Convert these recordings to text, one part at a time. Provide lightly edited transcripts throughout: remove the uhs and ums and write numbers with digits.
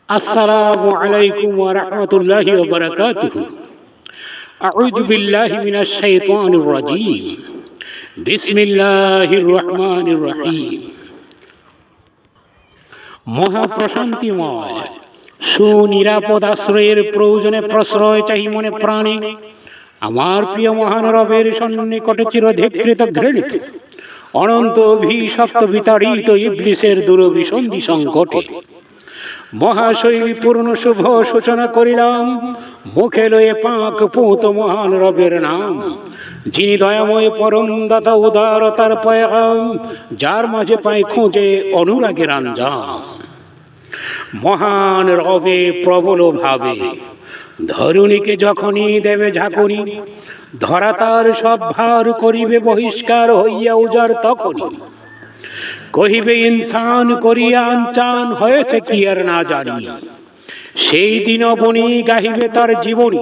আসসালামু আলাইকুম ওয়া রাহমাতুল্লাহি ওয়া বারাকাতুহু। আউযু বিল্লাহি মিনাশ শাইতানির রাজীম। বিসমিল্লাহির রহমানির রহিম। মহাপ্রশান্তিময় সুনিরাপদ আশ্রয়ের প্রয়োজনে প্রশ্রয় চাহি মনে প্রাণে। আমার প্রিয় মহান রবের সন্নিকটে চিরধিকৃত ঘৃণিত অনন্ত অভিশপ্ত বিতাড়িত ইবলিসের দুরভিসন্ধি সংকটে মহাশৈলী পূর্ণ শুভ সূচনা করিলাম, মুখে লয়ে পাক পুত মহান রবের নাম, যিনি দয়াময় পরম দাতা উদারতার পয়গাম, যার মাঝে পায় খুঁজে অনুরাগের আঞ্জাম। মহান রবে প্রবল ভাবে ধরুণীকে যখনই দেবে ঝাঁকুনি, ধরা তার সব ভার করিবে বহিষ্কার হইয়া উজার তখনই। কহিবে ইনসান করিয়া আনচান হয়েছে কি আর না জানি, সেই দিন বনি গাহিবে তার জীবনী,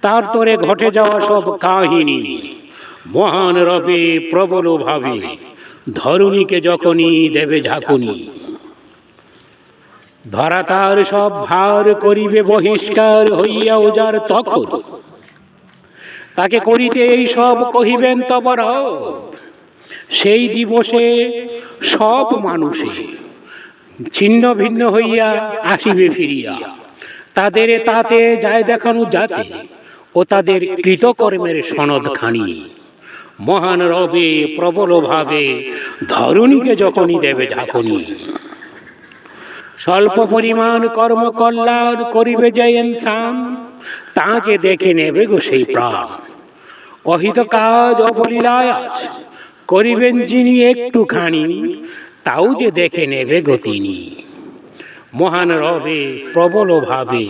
তার তরে ঘটে যাওয়া সব কাহিনী। মহান রবে প্রবল ভাবে ধরুণীকে যখনই দেবে ঝাঁকুনি, ধরা তার সব ভার করিবে বহিষ্কার হইয়া উজার তখন। তাকে করিতে এই সব কহিবেন তবর, সেই দিবসে সব মানুষে ছিন্ন ভিন্ন হইয়া আসিবে ফিরিয়া, তাদের তাতে যায় দেখানো যাতে ও তাদের কৃতকর্মের সনদ খানি। মহান রবে প্রবল ভাবে ধরুণীকে যখনই দেবে ঝাঁকুনি, স্বল্প পরিমাণ কর্ম কল্যাণ করিবে যে ইনসান, তাকে দেখে নেবে গো সেই প্রাণ। অহিত কাজ অবলীলায় আছে করিবেন যিনি একটুখানি, তাও যে দেখে নেবে গো তিনি। মহান রবে প্রবল ভাবে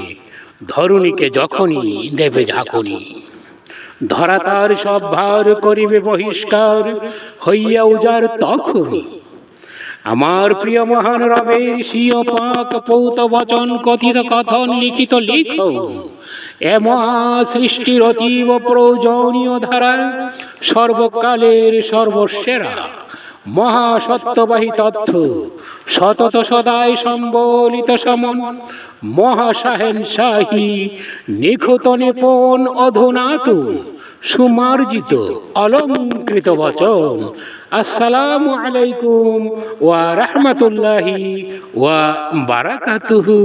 ধরুণীকে যখনই দেবে ঝাঁকুনি, ধরা তার সব ভার করিবে বহিষ্কার হইয়া উজার তখনই। আমার প্রিয় মহান রবের স্বীয় পাক পৌত বচন কথিত কথন লিখিত লিখ, এ মহা সৃষ্টির অতীব প্রয়োজনীয় ধারা, সর্বকালের সর্বসেরা মহাসত্যবাহী তথ্য, সতত সদাই সম্বলিত সমন, মহাসাহেনশাহী নিখুঁত নিপুণ অধুনাতুন সুমার্জিত অলঙ্কৃত বচন। আসসালামু আলাইকুম ওয়া রাহমাতুল্লাহি ওয়া বারাকাতুহু।